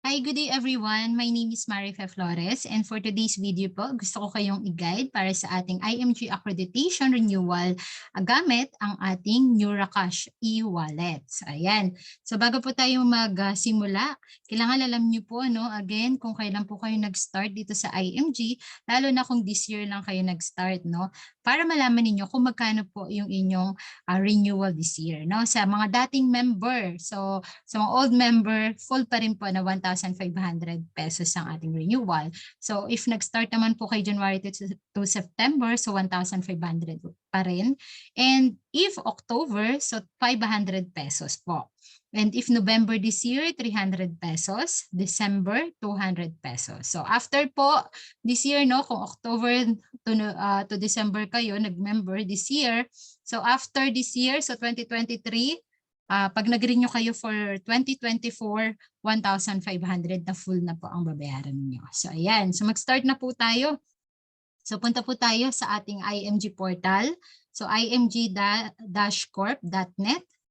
Hi, good day everyone. My name is Marife Flores and for today's video po, gusto ko kayong i-guide para sa ating IMG accreditation renewal gamit ang ating NeuraCash e-wallet. So, ayan. So bago po tayo magsimula, kailangan alam niyo po again kung kailan po kayo nag-start dito sa IMG, lalo na kung this year lang kayo nag-start para malaman niyo kung magkano po yung inyong renewal this year sa mga dating member. So sa mga old member, full pa rin po na 1,500 pesos ang ating renewal. So if nag-start naman po kay January to September, so 1,500 pa rin. And if October, so 500 pesos po. And if November this year, 300 pesos. December, 200 pesos. So after po this year, kung October to December kayo, nag-member this year. So after this year, so 2023, pag nag-renew kayo for 2024, 1,500 na full na po ang babayaran niyo. So ayan, so mag-start na po tayo. So punta po tayo sa ating IMG portal. So img-corp.net.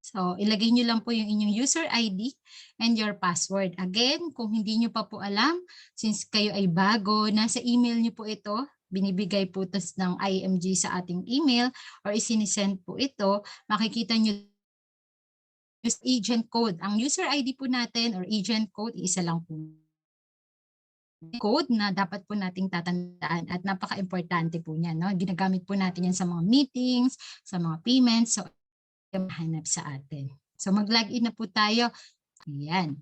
So ilagay niyo lang po yung inyong user ID and your password. Again, kung hindi niyo pa po alam, since kayo ay bago, nasa email niyo po ito. Binibigay po ito ng IMG sa ating email or isinisend po ito. Makikita niyo agent code. Ang user ID po natin or agent code, isa lang po code na dapat po nating tatandaan at napaka-importante po niyan. Ginagamit po natin yan sa mga meetings, sa mga payments, so mahanap sa atin. So mag-login na po tayo. Ayan.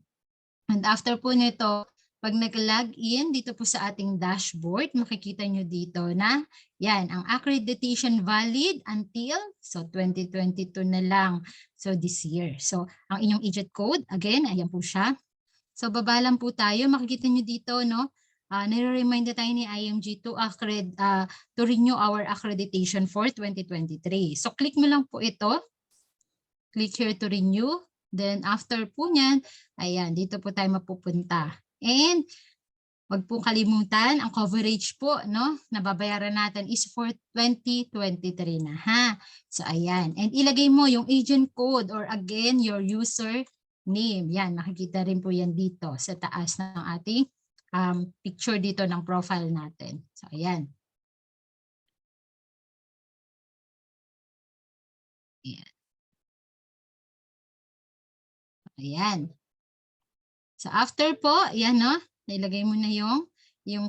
And after po nito, pag nag-login dito po sa ating dashboard, makikita nyo dito na yan, ang accreditation valid until 2022 na lang. So this year. So ang inyong agent code, again, ayan po siya. So baba lang po tayo, makikita nyo dito, nire-remind na tayo ni IMG to renew our accreditation for 2023. So click mo lang po ito. Click here to renew. Then after po niyan, ayan, dito po tayo mapupunta. And wag po kalimutan, ang coverage po, na babayaran natin is for 2023 na, ha? So ayan, and ilagay mo yung agent code or again, your user name. Yan, makikita rin po yan dito sa taas ng ating picture dito ng profile natin. So ayan. Ayan. Ayan. So after po, yan nilagay mo na yung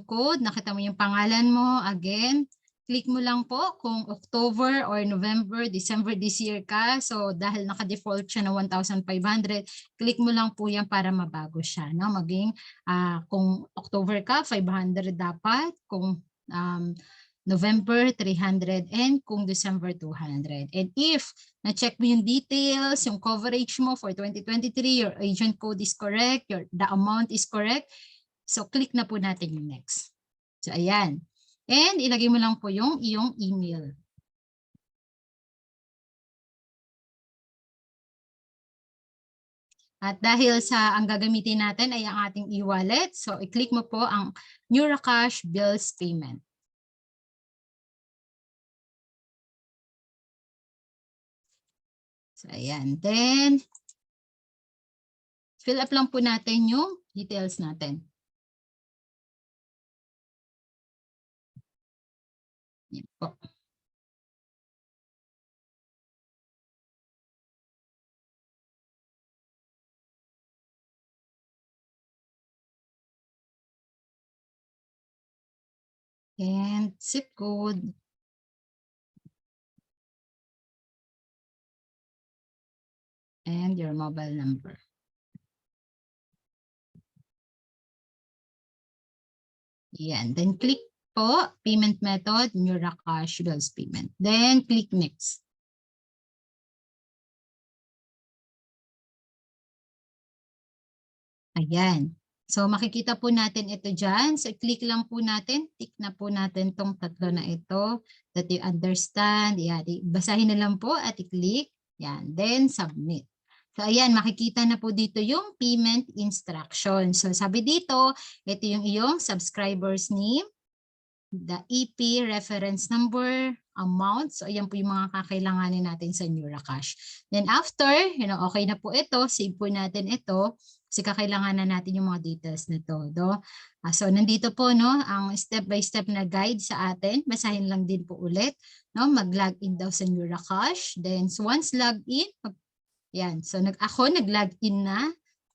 code, nakita mo yung pangalan mo, again, click mo lang po kung October or November, December this year ka. So dahil naka-default siya na 1,500, click mo lang po yan para mabago siya. Maging kung October ka, 500 dapat. Kung November 300 and kung December 200. And if na-check mo yung details, yung coverage mo for 2023, your agent code is correct, the amount is correct, so click na po natin yung next. So ayan. And ilagay mo lang po yung iyong email. At dahil sa ang gagamitin natin ay ang ating e-wallet, so i-click mo po ang NeuraCash Bills Payment. So ayan. Then, fill up lang po natin yung details natin. Yan po. And zip code. And your mobile number. Yan. Then click po, payment method, NeuraCash Bills Payment. Then click next. Ayan. So makikita po natin ito dyan. So click lang po natin, tick na po natin tong tatlo na ito that you understand. Yan. Basahin na lang po at i-click. Yan. Then submit. So ayan, makikita na po dito yung payment instruction. So sabi dito, ito yung iyong subscriber's name, the EP reference number, amount. So ayan po yung mga kakailanganin natin sa NeuraCash. Then after, okay na po ito, save po natin ito kasi kakailanganan natin yung mga details na to. So nandito po ang step by step na guide sa atin. Basahin lang din po ulit. Mag-login daw sa NeuraCash. Then so once login, yan. So ako nag-login na.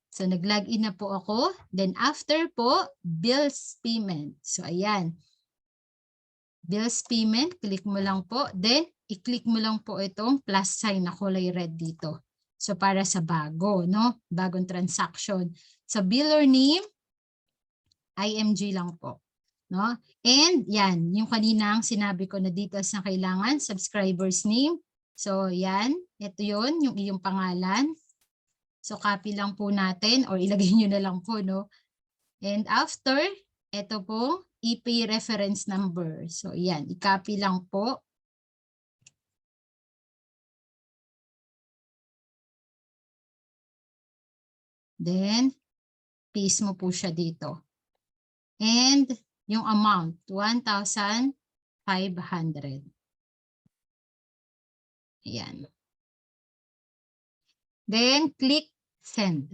So nag-login na po ako. Then after po, bills payment. So ayan. Bills payment, click mo lang po. Then i-click mo lang po itong plus sign na kulay red dito. So para sa bago, bagong transaction. So biller name, IMG lang po. And yan, yung kaninang sinabi ko na details na kailangan, subscriber's name. So yan, ito yun, yung iyong pangalan. So copy lang po natin or ilagay nyo na lang po. And after, ito po, EP reference number. So yan, i-copy lang po. Then, paste mo po siya dito. And yung amount, 1,500. Ayan. Then, click send.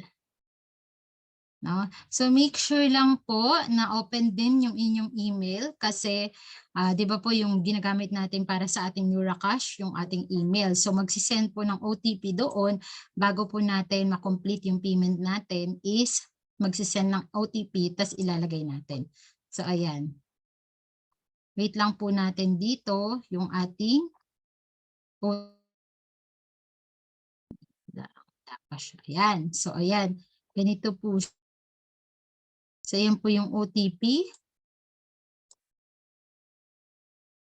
So make sure lang po na open din yung inyong email kasi 'di ba po yung ginagamit natin para sa ating NeuraCash yung ating email. So magsisend po ng OTP doon bago po natin ma-complete yung payment natin is magsisend ng OTP tas ilalagay natin. So ayan. Wait lang po natin dito yung ating Ayan. So ayan. Ganito po. So, yan po yung OTP.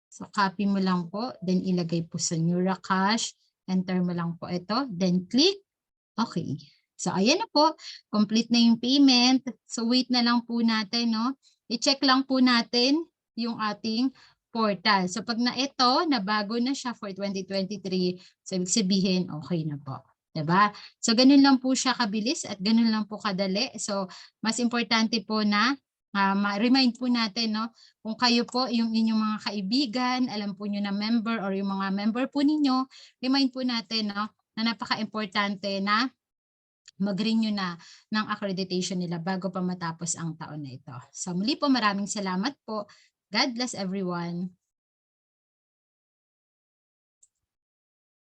So, copy mo lang po. Then, ilagay po sa NeuraCash. Enter mo lang po ito. Then, click. Okay. So, ayan na po. Complete na yung payment. So, wait na lang po natin. I-check lang po natin yung ating portal. So, pag na ito, nabago na siya for 2023, so, ibig sabihin, okay na po. Diba? So, ganun lang po siya kabilis at ganun lang po kadali. So, mas importante po na ma-remind po natin, kung kayo po, yung inyong mga kaibigan, alam po nyo na member or yung mga member po ninyo, remind po natin, na napaka-importante na mag-renew na ng accreditation nila bago pa matapos ang taon na ito. So, muli po, maraming salamat po. God bless everyone.